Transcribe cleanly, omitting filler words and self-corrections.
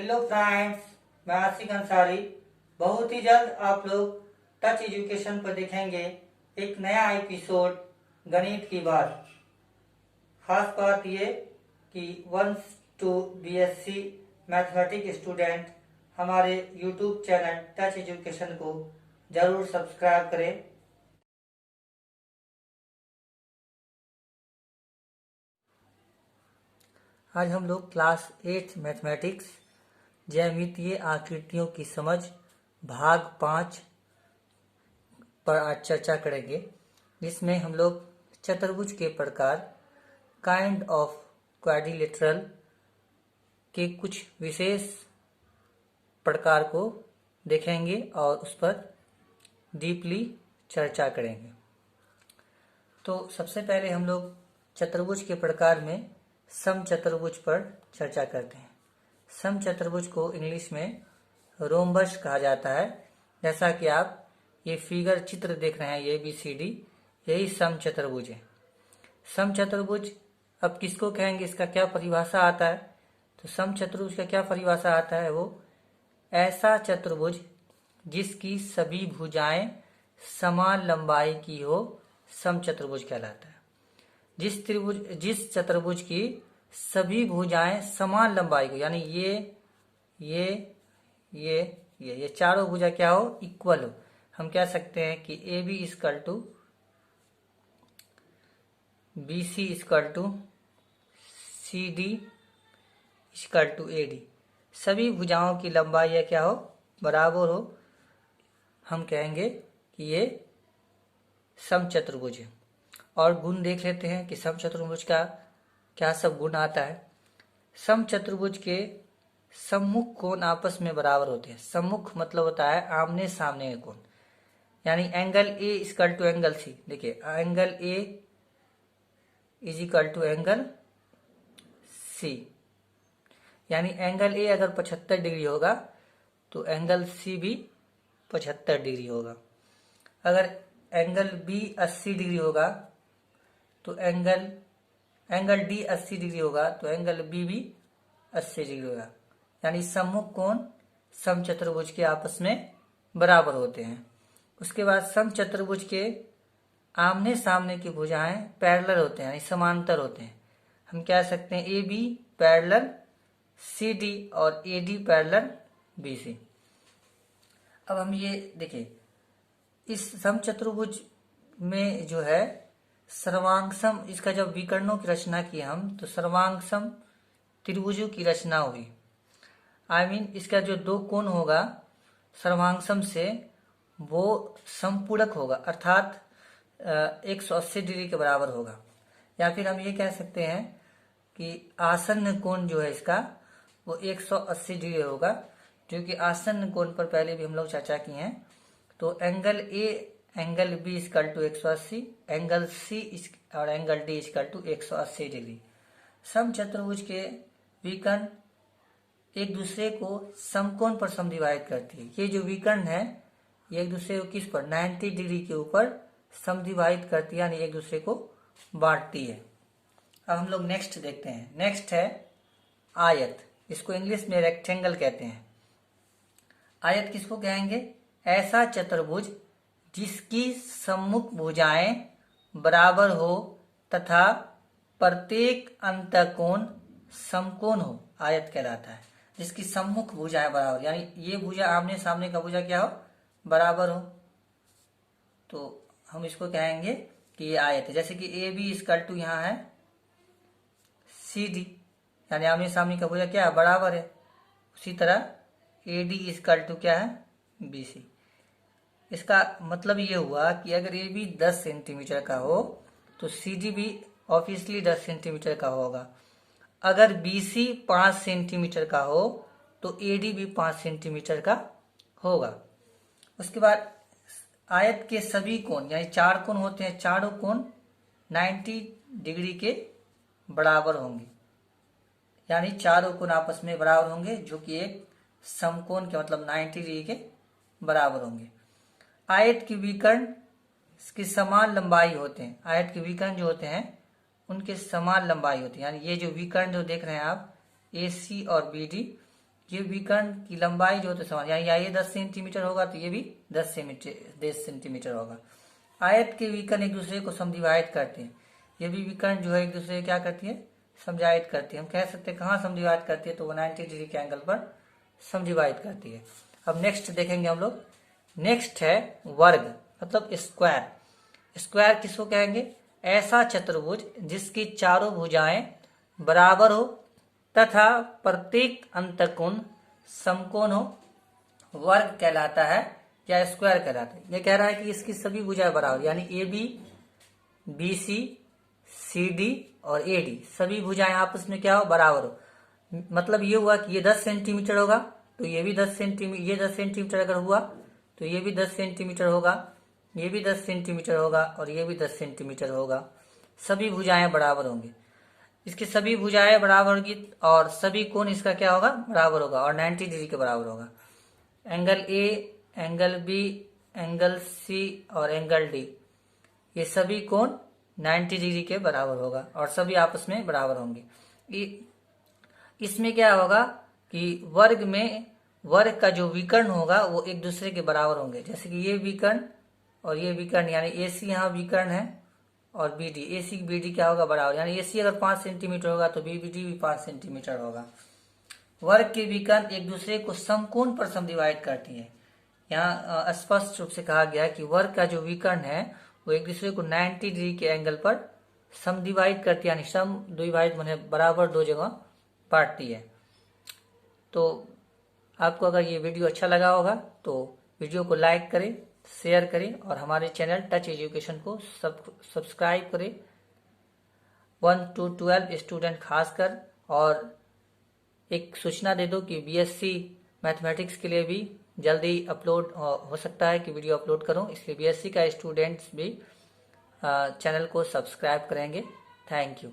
Hello friends, मैं आसिक अंसारी। बहुत ही जल्द आप लोग टच एजुकेशन पर देखेंगे एक नया एपिसोड गणित की बात। खास बात ये कि once to BSc mathematics student हमारे यूट्यूब चैनल टच एजुकेशन को ज़रूर सब्सक्राइब करें। आज हम लोग क्लास 8 मैथमेटिक्स ज्यामितीय आकृतियों की समझ भाग 5 पर आज चर्चा करेंगे, जिसमें हम लोग चतुर्भुज के प्रकार काइंड ऑफ क्वाड्रिलेटरल के कुछ विशेष प्रकार को देखेंगे और उस पर डीपली चर्चा करेंगे। तो सबसे पहले हम लोग चतुर्भुज के प्रकार में समचतुर्भुज पर चर्चा करते हैं। समचतुर्भुज को इंग्लिश में रोम्बस कहा जाता है। जैसा कि आप ये फिगर चित्र देख रहे हैं, ये ABCD, यही समचतुर्भुज है। समचतुर्भुज अब किसको कहेंगे, इसका क्या परिभाषा आता है? तो समचतुर्भुज का क्या परिभाषा आता है? वो ऐसा चतुर्भुज जिसकी सभी भुजाएं समान लंबाई की हो, समचतुर्भुज कहलाता है। जिस चतुर्भुज की सभी भुजाएं समान लंबाई को, यानी ये चारों भुजा क्या हो, इक्वल हो। हम कह सकते हैं कि AB equal to BC equal to CD equal to AD। सभी भुजाओं की लंबाई या क्या हो, बराबर हो। हम कहेंगे कि ये समचतुर्भुज है। और गुण देख लेते हैं कि समचतुर्भुज का क्या सब गुण आता है। समचतुर्भुज के सम्मुख कोण आपस में बराबर होते हैं। सम्मुख मतलब होता है आमने सामने के कोण, यानी angle A equal to angle C। देखिए, angle A is equal to angle C, यानी एंगल A अगर 75 डिग्री होगा तो एंगल C भी 75 डिग्री होगा। अगर एंगल B 80 डिग्री होगा तो एंगल D 80 डिग्री होगा तो एंगल B भी 80 डिग्री होगा। यानी सम्मुख कोण समचतुर्भुज के आपस में बराबर होते हैं। उसके बाद समचतुर्भुज के आमने सामने की भुजाएं पैरेलल होते हैं, यानी समांतर होते हैं। हम कह सकते हैं AB पैरेलल CD और AD पैरेलल BC। अब हम ये देखिए, इस समचतुर्भुज में जो है सर्वांगसम, इसका जब विकर्णों की रचना की हम, तो सर्वांगसम त्रिभुजों की रचना हुई। इसका जो दो कोण होगा सर्वांगसम से, वो समपूरक होगा, अर्थात 180 डिग्री के बराबर होगा। या फिर हम ये कह सकते हैं कि आसन्न कोण जो है इसका, वो 180 डिग्री होगा, जो कि आसन्न कोण पर पहले भी हम लोग चर्चा की हैं। तो angle A angle B equal to 180, angle C और angle D equal to 180 degree. समचतुर्भुज के विकर्ण एक दूसरे को समकोण पर समद्विभाजित करती है। ये जो विकर्ण है, ये एक दूसरे को किस पर, 90 डिग्री के ऊपर समद्विभाजित करती है, यानी एक दूसरे को बांटती है। अब हम लोग नेक्स्ट देखते हैं। नेक्स्ट है आयत। इसको इंग्लिश में रेक्टेंगल कहते हैं। आयत किसको कहेंगे? ऐसा चतुर्भुज जिसकी सम्मुख भुजाएं बराबर हो तथा प्रत्येक अंतःकोण समकोण हो, आयत कहलाता है। जिसकी सम्मुख भुजाएं बराबर, यानी ये भुजा आमने सामने का भुजा क्या हो, बराबर हो, तो हम इसको कहेंगे कि ये आयत है। जैसे कि AB इक्वल टू यहाँ है CD, यानी आमने सामने का भुजा क्या है, बराबर है। उसी तरह AD इक्वल टू क्या है, BC। इसका मतलब ये हुआ कि अगर AB 10 सेंटीमीटर का हो तो CD भी ऑब्वियसली 10 सेंटीमीटर का होगा। अगर BC 5 सेंटीमीटर का हो तो AD भी 5 सेंटीमीटर का होगा। उसके बाद आयत के सभी कोण, यानी 4 कोण होते हैं, चारों कोण 90 डिग्री के बराबर होंगे, यानी चारों कोण आपस में बराबर होंगे, जो कि एक समकोण के मतलब 90 डिग्री के बराबर होंगे। आयत के विकर्ण की समान लंबाई होते हैं। आयत के विकर्ण जो होते हैं उनके समान लंबाई होती है, यानी ये जो विकर्ण जो देख रहे हैं आप AC और BD, ये विकर्ण की लंबाई जो होती है समान, यानी ये 10 सेंटीमीटर होगा तो ये भी 10 सेंटीमीटर होगा। आयत के विकर्ण एक दूसरे को समद्विभाजित करते हैं। ये भी विकर्ण जो है एक दूसरे क्या करती है, समद्विभाजित करती है। हम कह सकते हैं कहाँ समद्विभाजित करती है, तो वो 90 डिग्री के एंगल पर समद्विभाजित करती है। अब नेक्स्ट देखेंगे हम लोग। नेक्स्ट है वर्ग, मतलब स्क्वायर। स्क्वायर किसको कहेंगे? ऐसा चतुर्भुज जिसकी चारों भुजाएं बराबर हो तथा प्रत्येक अंतकोण समकोण हो, वर्ग कहलाता है या स्क्वायर कहलाता है। ये कह रहा है कि इसकी सभी भुजाएं बराबर, यानी A B, B C, C D और ए डी सभी भुजाएं आपस में क्या हो, बराबर हो। मतलब ये हुआ कि ये 10 सेंटीमीटर होगा तो ये भी 10 सेंटीमीटर, ये 10 सेंटीमीटर अगर हुआ तो ये भी 10 सेंटीमीटर होगा, ये भी 10 सेंटीमीटर होगा और ये भी 10 सेंटीमीटर होगा। सभी भुजाएं बराबर होंगी, इसकी सभी भुजाएं बराबर होगी और सभी कोण इसका क्या होगा, बराबर होगा और 90 डिग्री के बराबर होगा। Angle A, angle B, angle C और एंगल डी, ये सभी कोण 90 डिग्री के बराबर होगा और सभी आपस में बराबर होंगे। इसमें क्या होगा कि वर्ग में वर्ग का जो विकर्ण होगा वो एक दूसरे के बराबर होंगे। जैसे कि ये विकर्ण और ये विकर्ण, यानी ए सी यहाँ विकर्ण है और बी डी, ए सी बी डी क्या होगा, बराबर। यानी ए सी अगर 5 सेंटीमीटर होगा तो बी डी भी 5 सेंटीमीटर होगा। वर्ग के विकर्ण एक दूसरे को समकोण पर समद्विभाजित करती है। यहाँ स्पष्ट रूप से कहा गया है कि वर्ग का जो विकर्ण है वो एक दूसरे को 90 डिग्री के एंगल पर समद्विभाजित करती है, यानी समद्विभाजित माने बराबर दो जगह बांटती है। तो आपको अगर ये वीडियो अच्छा लगा होगा तो वीडियो को लाइक करें, शेयर करें और हमारे चैनल टच एजुकेशन को सब्सक्राइब करें। 1 to 12 स्टूडेंट खासकर, और एक सूचना दे दो कि बीएससी मैथमेटिक्स के लिए भी जल्दी अपलोड हो सकता है कि वीडियो अपलोड करूं, इसलिए बीएससी का स्टूडेंट्स भी चैनल को सब्सक्राइब करेंगे। Thank you.